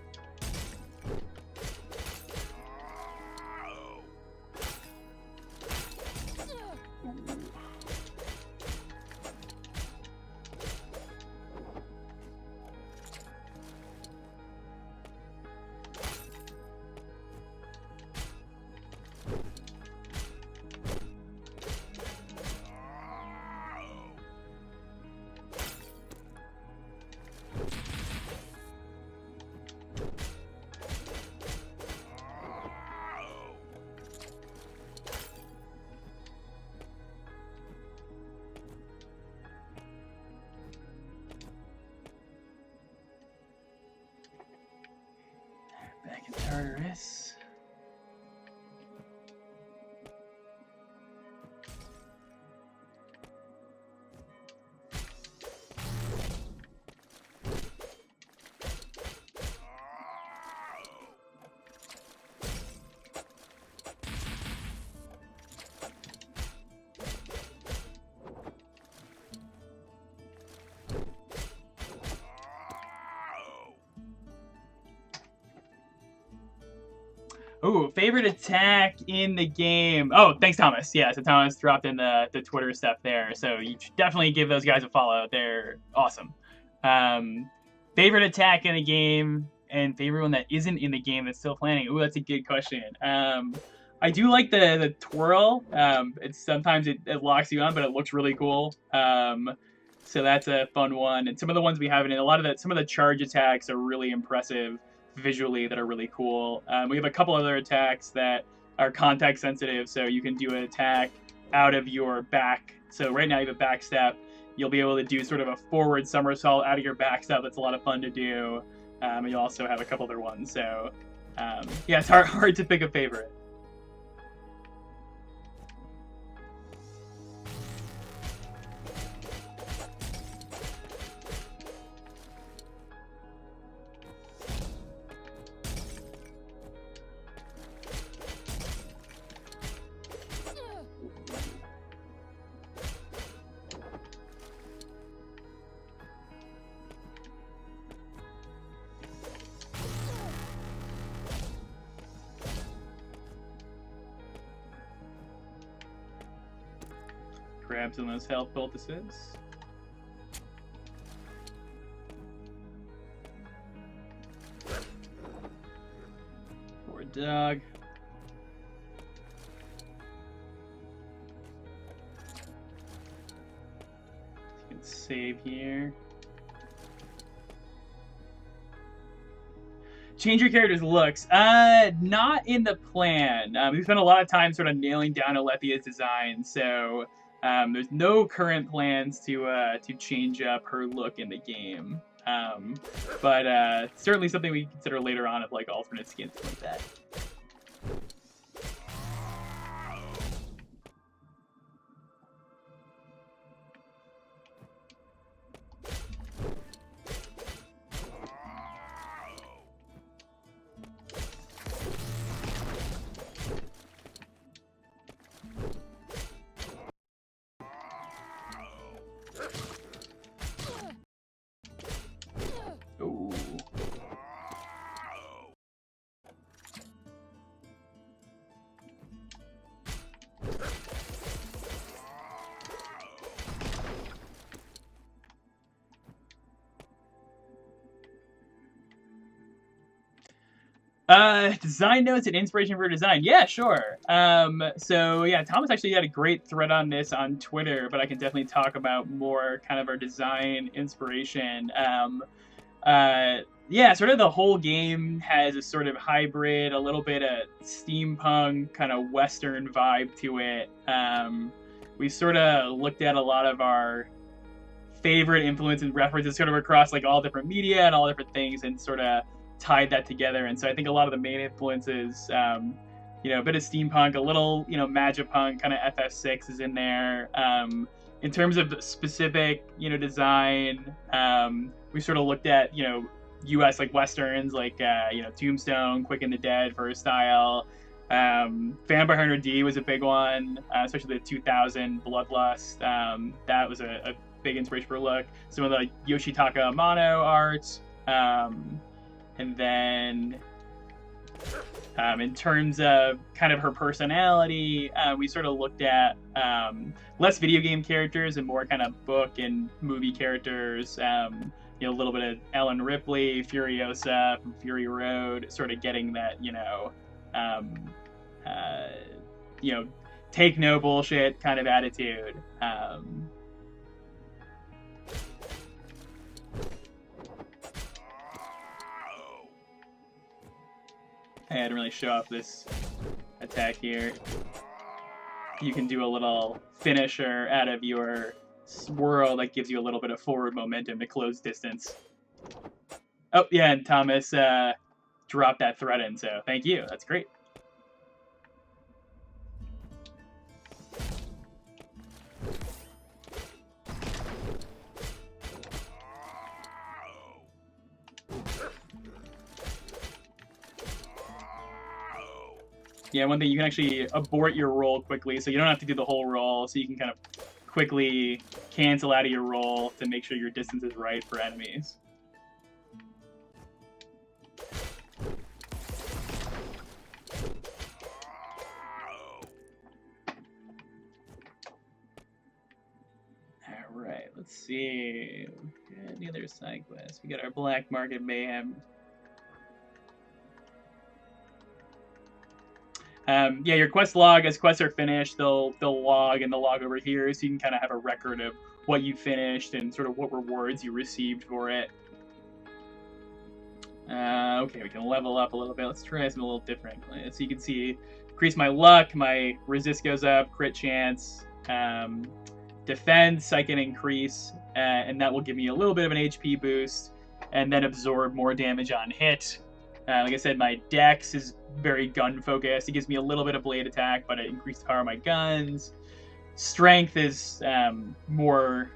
S2: Back in Tartarus. Ooh, favorite attack in the game. Oh, thanks, Thomas. Yeah, so Thomas dropped in the Twitter stuff there. So you should definitely give those guys a follow. They're awesome. Favorite attack in the game and favorite one that isn't in the game that's still planning. Ooh, that's a good question. I do like the twirl. It's sometimes it locks you on, but it looks really cool. So that's a fun one. And some of the ones we have in some of the charge attacks are really impressive visually, that are really cool. We have a couple other attacks that are context sensitive, so you can do an attack out of your back. So right now you have a back step. You'll be able to do sort of a forward somersault out of your back step. That's a lot of fun to do. And you'll also have a couple other ones. So yeah, it's hard to pick a favorite. Grab some of those health poultices. Poor dog. You can save here. Change your character's looks. Not in the plan. We've spent a lot of time sort of nailing down Alethia's design, so there's no current plans to change up her look in the game. But certainly something we consider later on of like alternate skins like that. Design notes and inspiration for design. Yeah, sure. So yeah, Thomas actually had a great thread on this on Twitter, but I can definitely talk about more kind of our design inspiration.
S1: yeah, sort of the whole game has a sort of hybrid, a little bit of steampunk, kind of Western vibe to it. We sort of looked at a lot of our favorite influence and references sort of across like all different media and all different things and sort of tied that together. And so I think a lot of the main influences, a bit of steampunk, a little, magipunk, kind of FF6 is in there. In terms of specific, design, we sort of looked at, US like westerns like Tombstone, Quick and the Dead for style. Vampire Hunter D was a big one, especially the 2000 Bloodlust. That was a big inspiration for look. Some of the Yoshitaka Amano art, and then in terms of kind of her personality, we sort of looked at less video game characters and more kind of book and movie characters. A little bit of Ellen Ripley, Furiosa from Fury Road, sort of getting that, take no bullshit kind of attitude. I didn't really show off this attack here. You can do a little finisher out of your swirl that gives you a little bit of forward momentum to close distance. Oh, yeah, and Thomas dropped that threat in, so thank you. That's great. Yeah, one thing, you can actually abort your roll quickly, so you don't have to do the whole roll, so you can kind of quickly cancel out of your roll to make sure your distance is right for enemies. Alright, let's see. Any other side quests? We got our Black Market Mayhem. Your quest log, as quests are finished, they'll log and they'll log over here, so you can kind of have a record of what you finished and sort of what rewards you received for it. Okay, we can level up a little bit. Let's try something a little different. So you can see, increase my luck, my resist goes up, crit chance, defense I can increase, and that will give me a little bit of an HP boost, and then absorb more damage on hit. Like I said, my dex is very gun focused. It gives me a little bit of blade attack, but it increased the power of my guns. Strength is more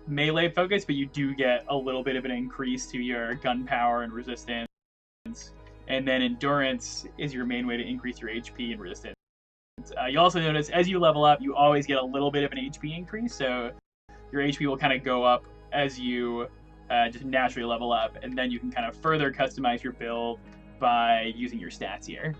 S1: melee focused, but you do get a little bit of an increase to your gun power and resistance. And then endurance is your main way to increase your HP and resistance. You also notice as you level up, you always get a little bit of an HP increase, so your HP will kind of go up as you just naturally level up, and then you can kind of further customize your build by using your stats here.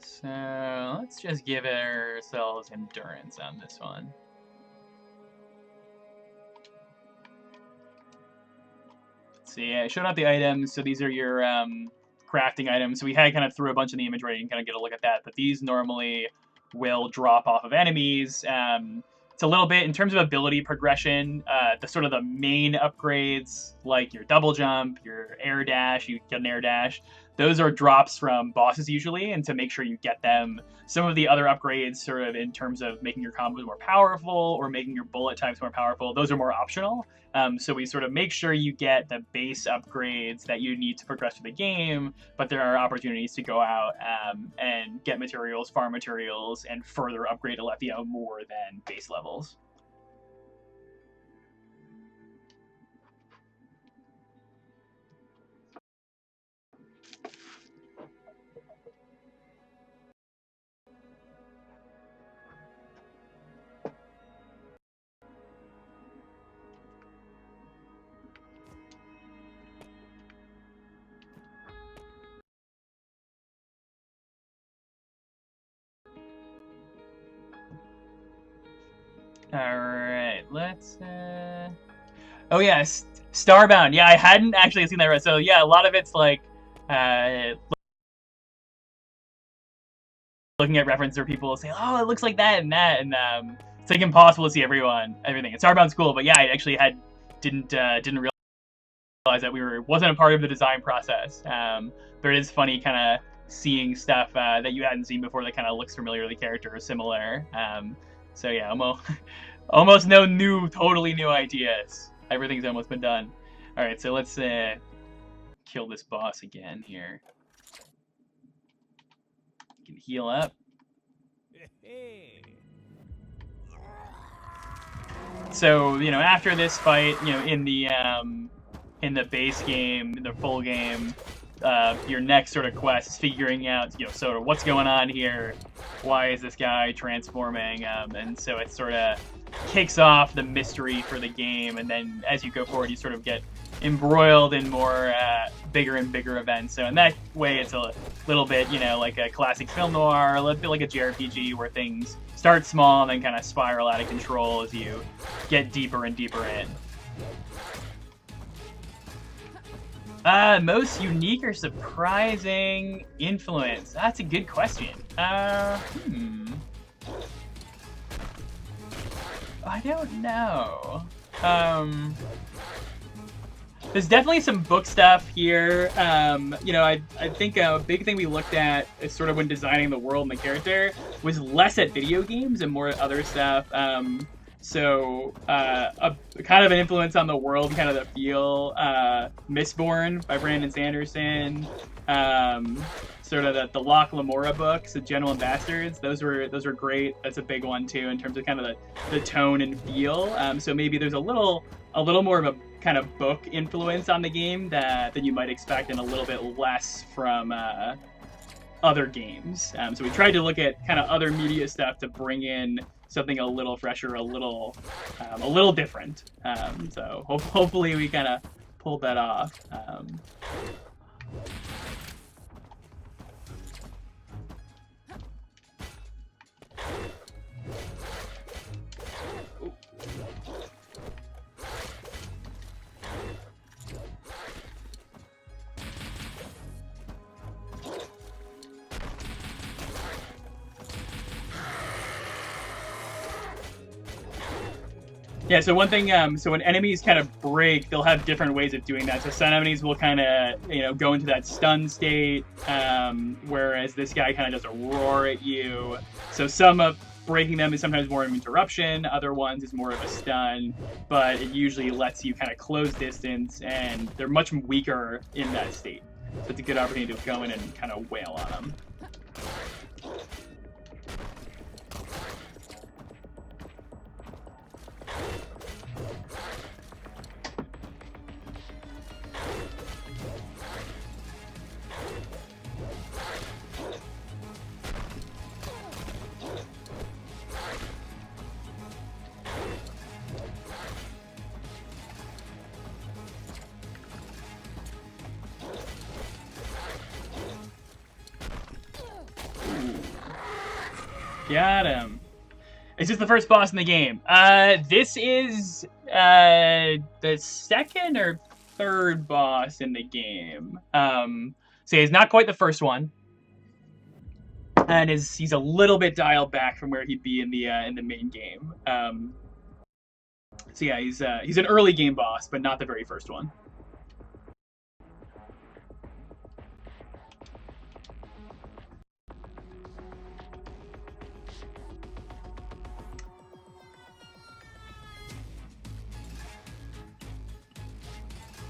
S1: So let's just give ourselves endurance on this one. Let's see, I showed out the items, so these are your crafting items. So we had kind of threw a bunch in the inventory, you can kind of get a look at that, but these normally will drop off of enemies. It's a little bit, in terms of ability progression, the sort of the main upgrades, like your double jump, your air dash, you get an air dash, those are drops from bosses usually, and to make sure you get them. Some of the other upgrades, sort of in terms of making your combos more powerful or making your bullet types more powerful, those are more optional. So we sort of make sure you get the base upgrades that you need to progress through the game, but there are opportunities to go out and get materials, farm materials, and further upgrade Alethea more than base levels. All right, let's
S2: Oh yeah, Starbound. Yeah, I hadn't actually seen that. Right. So yeah, a lot of it's like looking at references where people say, "Oh, it looks like that and that," and it's like impossible to see everything. And Starbound's cool, but yeah, I actually didn't realize that wasn't a part of the design process. But it is funny, kind of seeing stuff that you hadn't seen before that kind of looks familiar to the character or similar. So yeah, almost no totally new ideas. Everything's almost been done. All right, so let's kill this boss again here. Can heal up. So after this fight, in the base game, in the full game, your next sort of quest is figuring out sort of what's going on here. Why is this guy transforming? And so it sort of kicks off the mystery for the game, and then as you go forward, you sort of get embroiled in more bigger and bigger events. So in that way, it's a little bit, like a classic film noir, a little bit like a JRPG, where things start small and then kind of spiral out of control as you get deeper and deeper in. Most unique or surprising influence? That's a good question. I don't know. There's definitely some book stuff here. I think a big thing we looked at is sort of when designing the world and the character was less at video games and more at other stuff. So a kind of an influence on the world, kind of the feel. Mistborn by Brandon Sanderson. Sort of the Locke Lamora books, the General and Bastards. Those were great. That's a big one too in terms of kind of the tone and feel. So maybe there's a little more of a kind of book influence on the game than you might expect, and a little bit less from other games. So we tried to look at kind of other media stuff to bring in something a little fresher, a little different. So hopefully we kind of pulled that off. Yeah, so one thing, so when enemies kind of break, they'll have different ways of doing that. So some enemies will kind of, go into that stun state, whereas this guy kind of does a roar at you. So some of breaking them is sometimes more of an interruption, other ones is more of a stun, but it usually lets you kind of close distance, and they're much weaker in that state. So it's a good opportunity to go in and kind of wail on them. Got him. It's just the first boss in the game. This is the second or third boss in the game. So he's not quite the first one, and he's a little bit dialed back from where he'd be in the main game. So yeah, he's an early game boss, but not the very first one.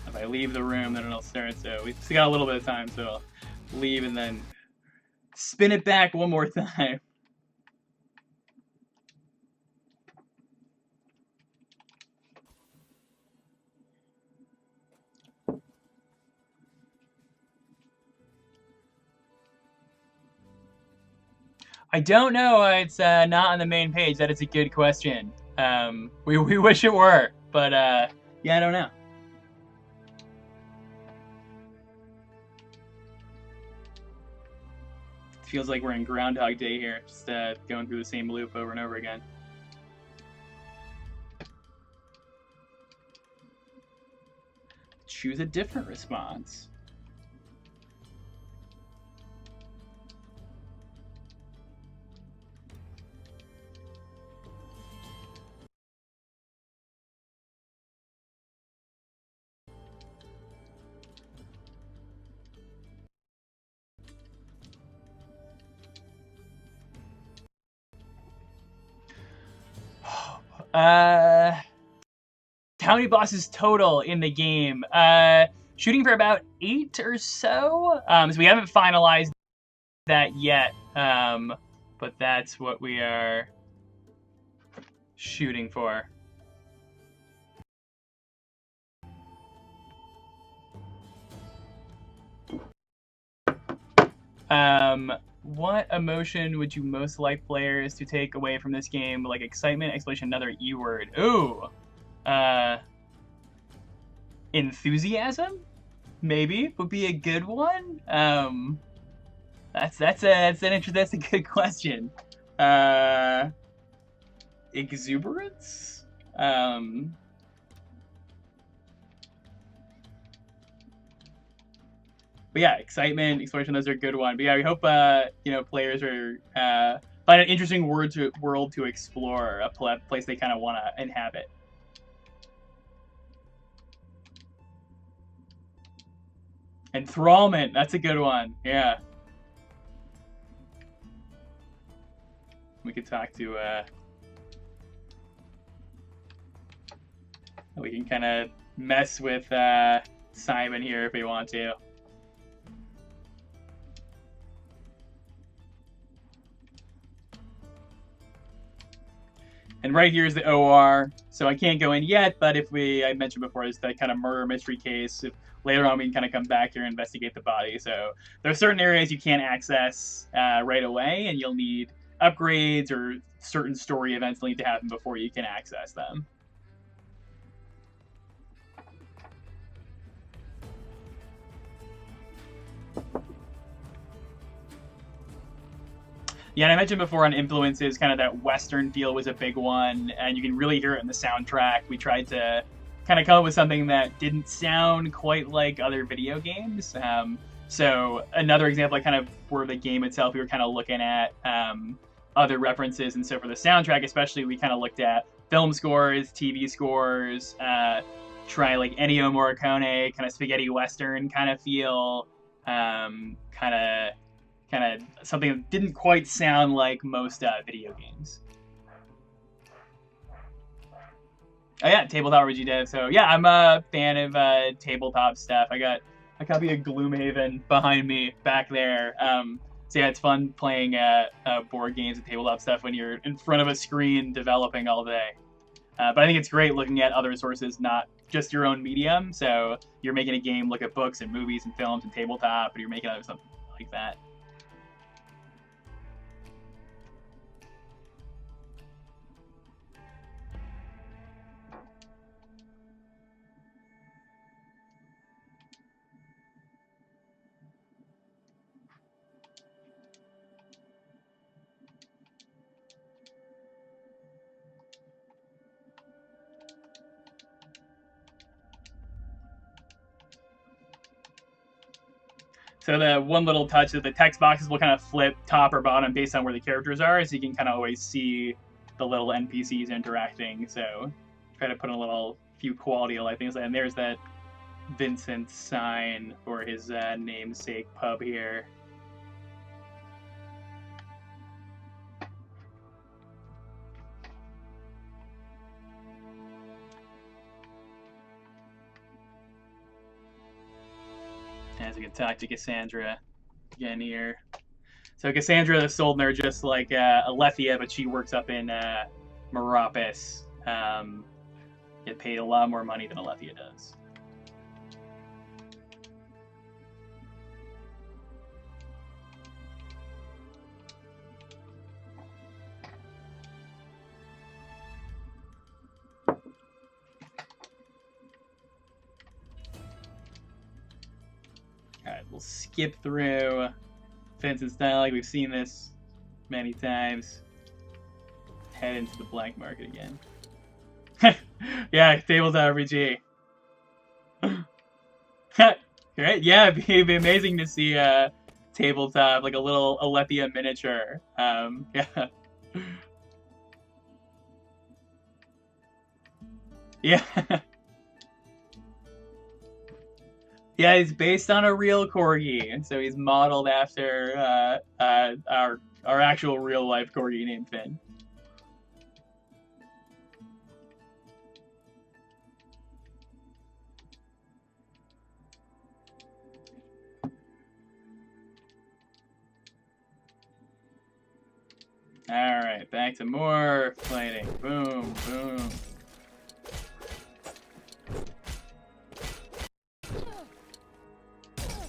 S2: If I leave the room, then it'll start. So we still got a little bit of time, so I'll leave and then spin it back one more time. I don't know. It's not on the main page. That is a good question. We wish it were, but yeah, I don't know. Feels like we're in Groundhog Day here, just going through the same loop over and over again. choose a different response. How many bosses total in the game? Shooting for about 8 or so. So we haven't finalized that yet, but that's what we are shooting for. What emotion would you most like players to take away from this game? Like excitement, exploration, another E word. Ooh. Enthusiasm? Maybe would be a good one. That's a good question. Exuberance? But yeah, excitement, exploration, those are a good one. But yeah, we hope players are find an interesting world to explore, a place they kind of want to inhabit. Enthrallment, that's a good one. Yeah. We could talk to we can kind of mess with Simon here if we want to. And right here is the OR, so I can't go in yet, but if I mentioned before, it's that kind of murder mystery case. If later on we can kind of come back here and investigate the body. So there are certain areas you can't access right away, and you'll need upgrades or certain story events need to happen before you can access them. Yeah, and I mentioned before on influences, kind of that Western feel was a big one, and you can really hear it in the soundtrack. We tried to kind of come up with something that didn't sound quite like other video games. So another example, kind of for the game itself, we were kind of looking at other references, and so for the soundtrack especially, we kind of looked at film scores, TV scores, try like Ennio Morricone, kind of spaghetti Western kind of feel, kind of something that didn't quite sound like most video games. Oh yeah, tabletop RPG dev. So yeah, I'm a fan of tabletop stuff. I got a copy of Gloomhaven behind me back there. So yeah, it's fun playing board games and tabletop stuff when you're in front of a screen developing all day. But I think it's great looking at other sources, not just your own medium. So you're making a game, look at books and movies and films and tabletop, and you're making something like that. So the one little touch is the text boxes will kind of flip top or bottom based on where the characters are, so you can kind of always see the little NPCs interacting. So try to put in a few quality of life things. And there's that Vincent sign for his namesake pub here. As we can talk to Cassandra again here. So Cassandra the Soldner, just like Alethea, but she works up in Meropis. Get paid a lot more money than Alethea does. Alright, we'll skip through Vincent's dialogue. We've seen this many times. Head into the black market again. Yeah, tabletop RPG. Great. Yeah, it'd be amazing to see a tabletop, like a little Alethea miniature. Yeah. Yeah. Yeah, he's based on a real corgi, and so he's modeled after our actual real life corgi named Finn. Alright, back to more fighting. Boom, boom.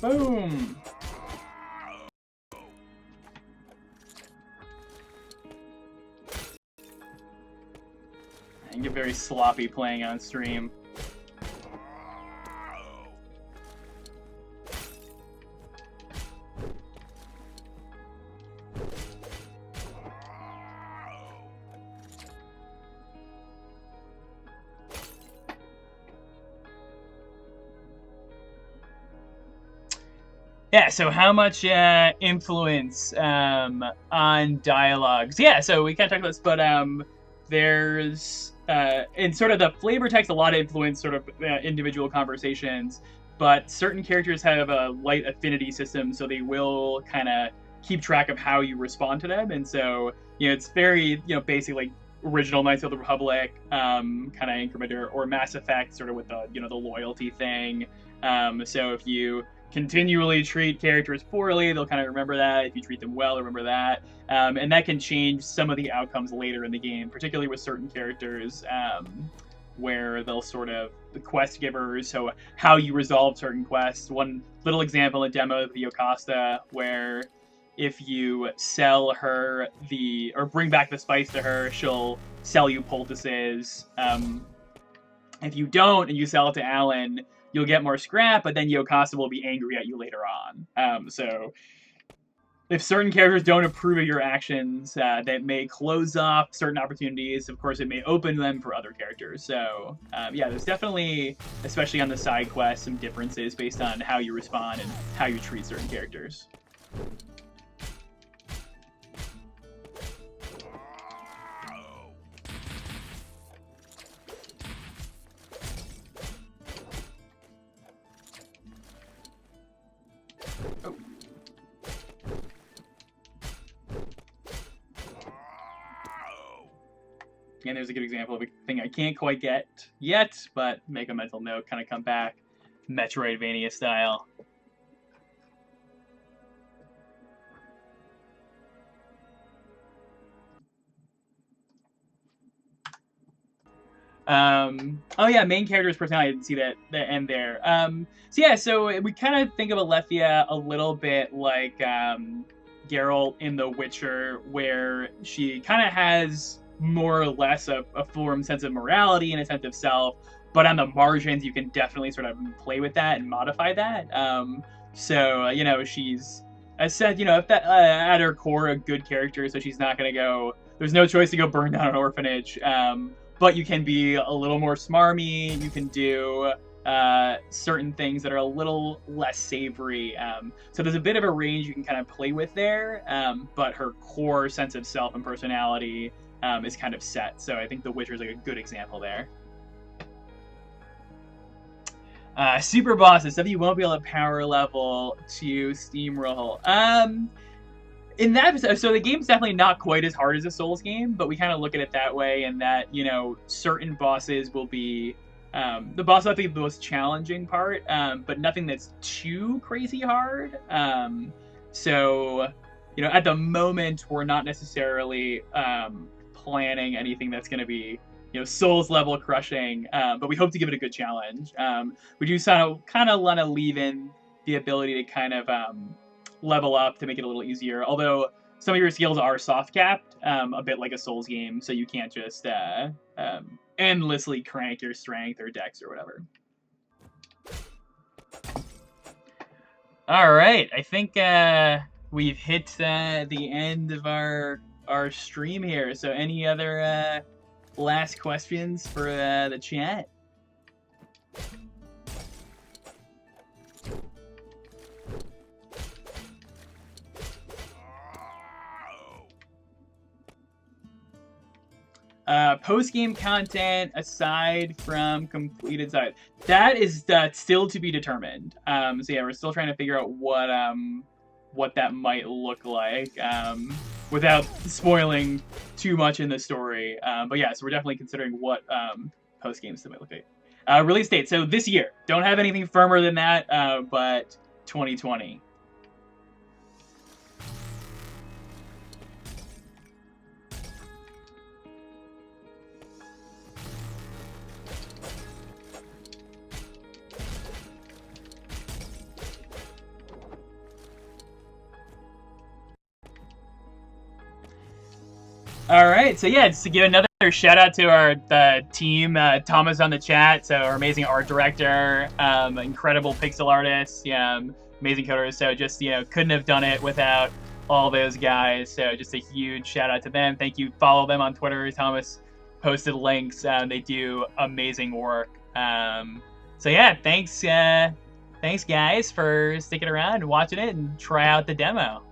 S2: Boom! I can get very sloppy playing on stream. Yeah, so how much influence on dialogues? Yeah, so we kind of talked about this, but there's in sort of the flavor text a lot of influence sort of individual conversations, but certain characters have a light affinity system, so they will kind of keep track of how you respond to them, and so it's very basic, like original Knights of the Republic kind of incrementer, or Mass Effect sort of with the the loyalty thing. So if you continually treat characters poorly, they'll kind of remember that. If you treat them well, remember that. And that can change some of the outcomes later in the game, particularly with certain characters, where they'll sort of the quest givers, so how you resolve certain quests. One little example in demo of the Yocasta, where if you sell her or bring back the spice to her, she'll sell you poultices. If you don't and you sell it to Alan, you'll get more scrap, but then Yocasta will be angry at you later on. So if certain characters don't approve of your actions, that may close off certain opportunities. Of course, it may open them for other characters. So yeah, there's definitely, especially on the side quests, some differences based on how you respond and how you treat certain characters. And there's a good example of a thing I can't quite get yet, but make a mental note, kind of come back, Metroidvania style. Oh yeah, main character's personality. I didn't see that end there. So yeah, so we kind of think of Alethea a little bit like Geralt in The Witcher, where she kind of has more or less a formed sense of morality and a sense of self, but on the margins you can definitely sort of play with that and modify that. So she's if that at her core a good character, so she's not gonna go. There's no choice to go burn down an orphanage. But you can be a little more smarmy. You can do certain things that are a little less savory. So there's a bit of a range you can kind of play with there, but her core sense of self and personality is kind of set. So I think The Witcher is like a good example there. Super bosses, stuff you won't be able to power level to steamroll. In that, so the game's definitely not quite as hard as a Souls game, but we kind of look at it that way, and that certain bosses will be the boss will be the most challenging part, but nothing that's too crazy hard. So at the moment we're not necessarily planning anything that's going to be Souls level crushing, but we hope to give it a good challenge. We do kind of want to leave in the ability to kind of level up to make it a little easier, although some of your skills are soft capped, a bit like a Souls game, so you can't just endlessly crank your strength or dex or whatever. All right, I think we've hit the end of our stream here. So any other last questions for the chat?
S1: Post-game content aside from completed side. That is still to be determined. So yeah, we're still trying to figure out what that might look like without spoiling too much in the story. But yeah, so we're definitely considering what post-game stuff might look like. Release date, so this year. Don't have anything firmer than that, but 2020. All right, so yeah, just to give another shout out to the team, Thomas on the chat, so our amazing art director, incredible pixel artist, amazing coders. So just couldn't have done it without all those guys. So just a huge shout out to them. Thank you. Follow them on Twitter. Thomas posted links. They do amazing work. So yeah, thanks guys for sticking around and watching it and try out the demo.